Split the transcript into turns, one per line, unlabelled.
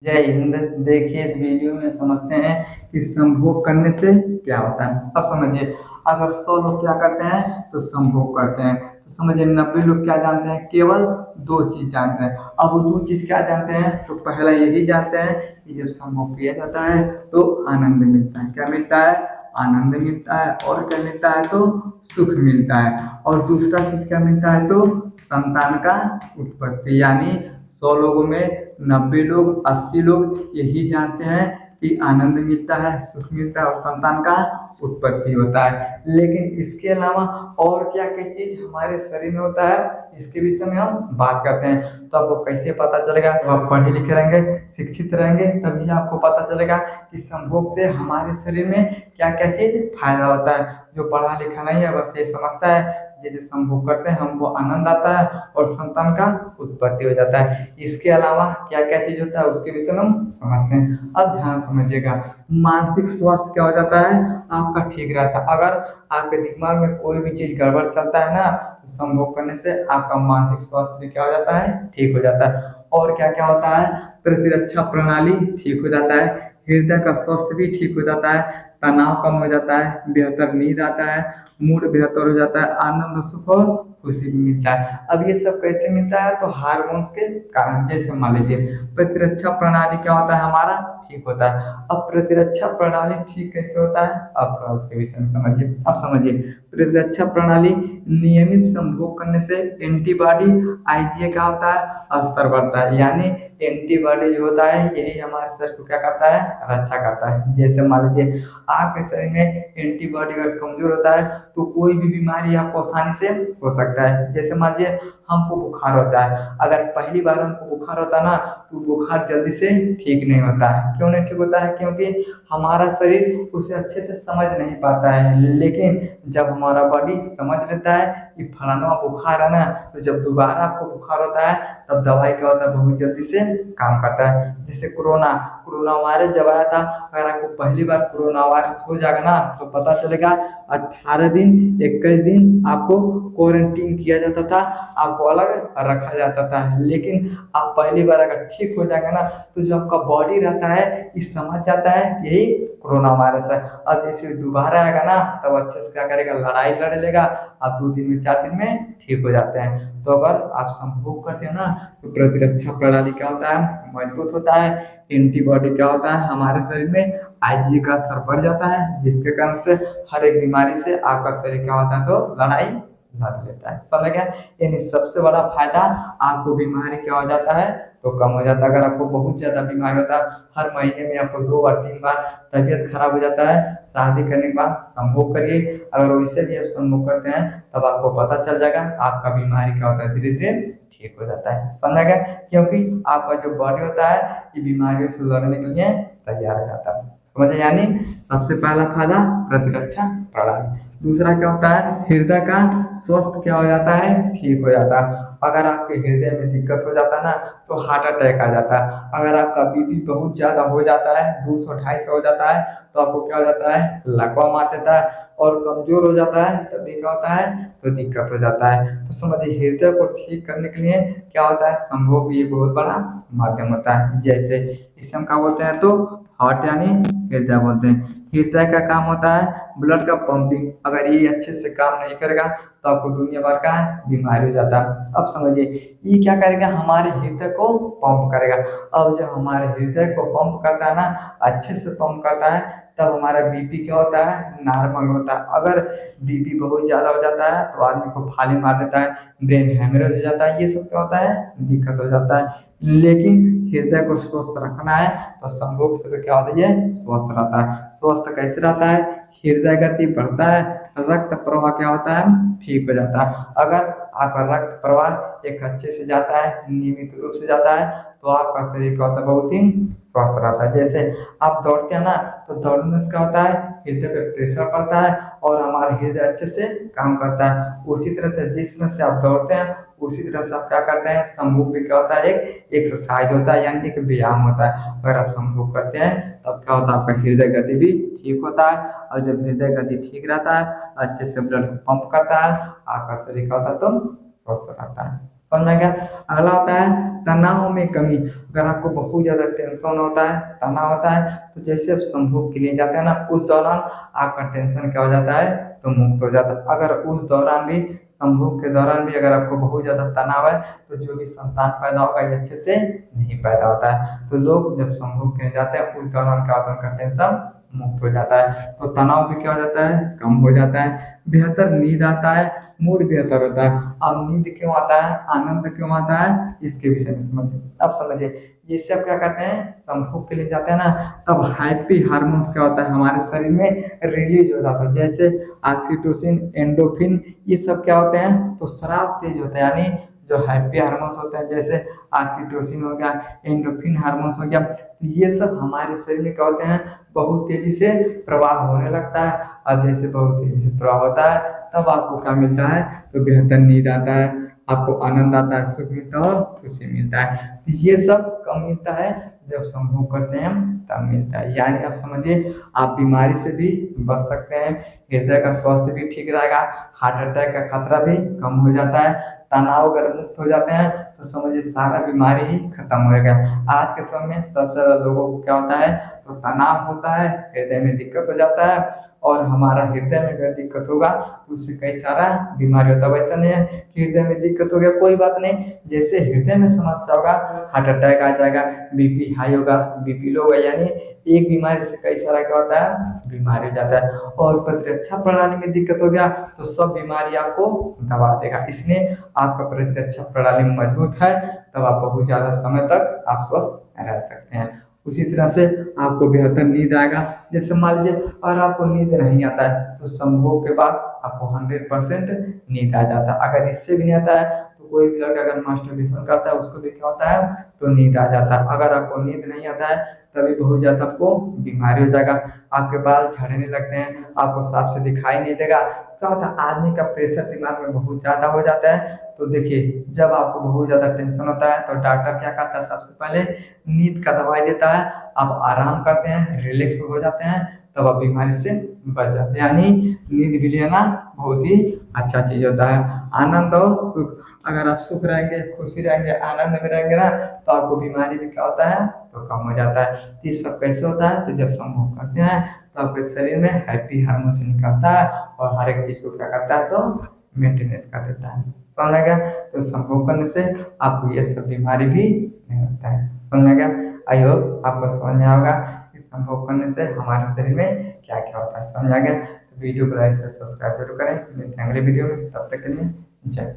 जय हिंद। देखिए इस वीडियो में समझते हैं कि संभोग करने से क्या होता है। अब समझिए, अगर 100 लोग क्या करते हैं तो संभोग करते हैं, तो समझिए 90 लोग क्या जानते हैं, केवल दो चीज जानते हैं। अब वो दो चीज क्या जानते हैं, तो पहला यही जानते हैं कि जब संभोग किया जाता है तो आनंद मिलता है। क्या मिलता है? आनंद मिलता है। और क्या मिलता है? तो सुख मिलता है। और दूसरा चीज क्या मिलता है? तो संतान का उत्पत्ति। यानी 100 लोगों में 90 लोग 80 लोग यही जानते हैं कि आनंद मिलता है, सुख मिलता है और संतान का उत्पत्ति होता है। लेकिन इसके अलावा और क्या क्या चीज हमारे शरीर में होता है, इसके विषय में हम बात करते हैं। तो आपको कैसे पता चलेगा? तो आप पढ़े लिखे रहेंगे, शिक्षित रहेंगे, तभी आपको पता चलेगा कि संभोग से हमारे शरीर में क्या क्या चीज फायदा होता है। जो पढ़ा लिखा नहीं है बस ये समझता है जैसे संभोग करते हैं हमको आनंद आता है और संतान का उत्पत्ति हो जाता है। इसके अलावा क्या क्या चीज होता है उसके विषय में हम समझते हैं। अब ध्यान समझिएगा, मानसिक स्वास्थ्य क्या हो जाता है, आपका ठीक रहता है। अगर आपके दिमाग में कोई भी चीज गड़बड़ चलता है ना, तो संभोग करने से आपका मानसिक स्वास्थ्य भी क्या हो जाता है, ठीक हो जाता है। और क्या क्या होता है, प्रतिरक्षा प्रणाली ठीक हो जाता है, हृदय का स्वास्थ्य भी ठीक हो जाता है, तनाव कम हो जाता है, बेहतर नींद आता है, मूड बेहतर हो जाता है, आनंद सुख और खुशी भी मिलता है। अब ये सब कैसे मिलता है, तो हार्मोन्स के कारण। जैसे मान लीजिए प्रतिरक्षा प्रणाली क्या होता है, हमारा ठीक होता है। अब प्रतिरक्षा प्रणाली ठीक कैसे होता है, अब थोड़ा उसके विषय में समझिए। अब समझिए, प्रतिरक्षा प्रणाली नियमित संभोग करने से एंटीबॉडी आईजीए क्या होता है, स्तर बढ़ता है। यानी एंटीबॉडी जो होता है यही हमारे शरीर को क्या करता है, रक्षा करता है। जैसे मान लीजिए आपके शरीर में एंटीबॉडी अगर कमजोर होता है तो कोई भी बीमारी आपको आसानी से हो सकता है। जैसे मान लीजिए हमको बुखार होता है, अगर पहली बार हमको बुखार होता है ना, तो बुखार जल्दी से ठीक नहीं होता है। क्यों नहीं ठीक होता है? क्योंकि हमारा शरीर उसे अच्छे से समझ नहीं पाता है। लेकिन जब हमारा बॉडी समझ लेता है कि फलाना बुखार है ना, तो जब दोबारा आपको बुखार होता है तब दवाई क्या होता है, बहुत जल्दी से काम करता है। जैसे कोरोना कोरोना वायरस जब आया था, अगर आपको पहली बार कोरोना वायरस हो जाएगा ना, तो पता चलेगा 18 दिन 21 दिन आपको क्वारंटीन किया जाता था, आपको अलग रखा जाता था। लेकिन आप पहली बार अगर ठीक हो जाएगा ना, तो जो आपका बॉडी रहता है ये समझ जाता है यही कोरोना वायरस है। अब जैसे दोबारा आएगा ना, तब अच्छे से क्या करेगा, लड़ाई लड़ लेगा। आप 2 दिन में 4 दिन में ठीक हो जाते हैं। तो अगर आप संभोग करते हैं ना, तो प्रतिरक्षा प्रणाली क्या होता है, मजबूत होता है। एंटीबॉडी क्या होता है, हमारे शरीर में आईजीए का स्तर बढ़ जाता है, जिसके कारण से हर एक बीमारी से आपका शरीर क्या होता है, तो लड़ाई लड़ लेता है। समझ गया? यानी सबसे बड़ा फायदा, आपको बीमारी क्या हो जाता है, तो कम हो जाता है। अगर आपको बहुत ज्यादा बीमारी होता है, हर महीने में आपको 2 बार 3 बार तबीयत खराब हो जाता है, शादी करने के बाद संभोग करिए। अगर वैसे भी आप संभोग करते हैं तब आपको पता चल जाएगा आपका बीमारी क्या होता है, धीरे धीरे ठीक हो जाता है। समझा गया? क्योंकि आपका जो बॉडी होता है ये बीमारियों से लड़ने के लिए तैयार हो जाता है। समझे? यानी सबसे पहला फायदा प्रतिरक्षा प्रणाली। दूसरा क्या होता है, हृदय का स्वस्थ क्या हो जाता है, ठीक हो जाता है। अगर आपके हृदय में दिक्कत हो जाता है ना, तो हार्ट अटैक आ जाता है। अगर आपका बीपी बहुत ज्यादा हो जाता है, 200 250 हो जाता है, तो आपको क्या हो जाता है, लकवा मार देता है। और कमजोर हो जाता है तभी क्या होता है, तो दिक्कत हो जाता है। तो समझिए हृदय को ठीक करने के लिए क्या होता है, संभोग भी एक बहुत बड़ा माध्यम होता है। जैसे इसे हम क्या बोलते हैं, तो हार्ट यानी हृदय बोलते हैं। हृदय का काम होता है ब्लड का पंपिंग। अगर ये अच्छे से काम नहीं करेगा तो आपको दुनिया भर का बीमारी हो जाता है। अब समझिए ये क्या करेगा, हमारे हृदय को पंप करेगा। अब जब हमारे हृदय को पंप करता है ना, अच्छे से पंप करता है, तब हमारा बीपी क्या होता है, नॉर्मल होता है। अगर बीपी बहुत ज्यादा हो जाता है तो आदमी को फाली मार देता है, ब्रेन हेमरेज हो जाता है, ये सब क्या होता है, दिक्कत हो जाता है। लेकिन हृदय को स्वस्थ रखना है तो संभोग से क्या होता है, स्वस्थ रहता है। स्वस्थ कैसे रहता है, हृदय गति बढ़ता है, रक्त प्रवाह क्या होता है, ठीक हो जाता है। अगर आपका रक्त प्रवाह एक अच्छे से जाता है, नियमित रूप से जाता है, तो आपका शरीर क्या होता है, बहुत ही स्वस्थ रहता है। जैसे आप दौड़ते हैं ना, तो दौड़ने से क्या होता है, हृदय पे प्रेशर पड़ता है और हमारा हृदय अच्छे से काम करता है। उसी तरह से जिस तरह से आप दौड़ते हैं, उसी तरह से आप क्या करते हैं, समूह भी क्या होता है, एक एक्सरसाइज होता है, यानी एक व्यायाम होता है। अगर आप समूह करते हैं तब क्या होता है, आपका हृदय गति भी ठीक होता है। और जब हृदय गति ठीक रहता है, अच्छे से ब्लड पंप करता है, आपका शरीर क्या होता है, तो स्वस्थ रहता है। समझ में गया। अगला होता है तनाव में कमी। अगर आपको बहुत ज्यादा टेंशन होता है, तनाव होता है, तो जैसे आप संभोग के लिए जाते हैं ना, उस दौरान आपका टेंशन क्या हो जाता है, तो मुक्त हो जाता है। अगर उस दौरान भी, संभोग के दौरान भी अगर आपको बहुत ज्यादा तनाव है, तो जो भी संतान पैदा होगा ये अच्छे से नहीं पैदा होता है। तो लोग जब संभोग के लिए जाते हैं उस दौरान क्या होता है, उनका टेंशन मुक्त हो जाता है, तो तनाव भी क्या हो जाता है, कम हो जाता है। बेहतर नींद आता है, मूड बेहतर होता है। अब नींद क्यों आता है, आनंद क्यों आता है, इसके विषय में समझिए। अब समझिए, ये सब क्या करते हैं, संभोग के लिए जाते हैं ना, तब हैप्पी हार्मोन्स क्या होता है हमारे शरीर में रिलीज हो जाता है, जैसे ऑक्सीटोसिन, एंडोफिन, ये सब क्या होते हैं, तो स्राव तेज होता है। यानी जो हैप्पी हार्मोन्स होते हैं, जैसे ऑक्सीटोसिन हो गया, एंडोफिन हार्मोन्स हो गया, तो ये सब हमारे शरीर में क्या होते हैं, बहुत तेजी से प्रवाह होने लगता है। और जैसे बहुत तेजी से प्रवाह होता है, तब आपको क्या मिलता है, तो बेहतर नींद आता है, आपको आनंद आता है, सुख मिलता है और खुशी मिलता है। तो ये सब कब मिलता है, जब संभोग करते हैं तब मिलता है। यानी आप समझिए, आप बीमारी से भी बच सकते हैं, हृदय का स्वास्थ्य भी ठीक रहेगा, हार्ट अटैक का खतरा भी कम हो जाता है, तनाव अगर मुक्त हो जाते हैं, तो समझिए सारा बीमारी ही खत्म हो गया। आज के समय में सबसे ज्यादा लोगों को क्या होता है, तो तनाव होता है, हृदय में दिक्कत हो जाता है, और हमारा हृदय में अगर दिक्कत होगा तो उससे कई सारा बीमारी होता है। वैसा नहीं है कि हृदय में दिक्कत हो गया कोई बात नहीं, जैसे हृदय में समस्या होगा, हार्ट अटैक आ जाएगा, बीपी हाई होगा, बीपी लो होगा, यानी एक बीमारी से कई सारा क्या होता है, बीमारी हो जाता है। और प्रतिरक्षा प्रणाली में दिक्कत हो गया तो सब बीमारी आपको दबा देगा। इसलिए आपका प्रतिरक्षा प्रणाली मजबूत है, तब आप बहुत ज्यादा समय तक आप स्वस्थ रह सकते हैं। उसी तरह से आपको बेहतर नींद आएगा। जैसे मान लीजिए, अगर आपको नींद नहीं आता है, तो संभोग के बाद आपको 100% नींद आ जाता है। अगर इससे भी नहीं आता है, तो कोई भी लड़का अगर मास्टरबेशन करता है उसको भी क्या होता है, तो नींद आ जाता है। अगर आपको नींद नहीं आता है, तभी बहुत ज्यादा आपको बीमारी हो जाएगा, आपके बाल झड़ने लगते हैं, आपको साफ से दिखाई नहीं देगा। क्या होता है, आदमी का प्रेशर दिमाग में बहुत ज्यादा हो जाता है। तो देखिए, जब आपको बहुत ज्यादा टेंशन होता है, तो डॉक्टर क्या करता है, सबसे पहले नींद का दवाई देता है, आप आराम करते हैं, रिलैक्स हो जाते हैं, तब आप बीमारी से बच जाते हैं। यानी नींद भी लेना बहुत ही अच्छा चीज होता है। आनंद और सुख, अगर आप सुख रहेंगे, खुशी रहेंगे, आनंद में रहेंगे ना, तो आपको बीमारी भी क्या होता है, तो कम हो जाता है। तो ये सब कैसे होता है, तो जब संभोग करते हैं तो आपके शरीर में हैप्पी हार्मोन निकलता है, और हर एक चीज को क्या करता है, तो मेंटेनेंस कर देता है। समझ में गया। तो संभोग करने से आपको ये सब बीमारी भी नहीं होता है। समझ में गया। आई होप आपको समझ में आएगा कि संभोग करने से हमारे शरीर में क्या क्या होता है। समझ आ गया। तो वीडियो को लाइक से सब्सक्राइब जरूर करें। मिलते हैं अगले वीडियो में, तब तक के लिए जय।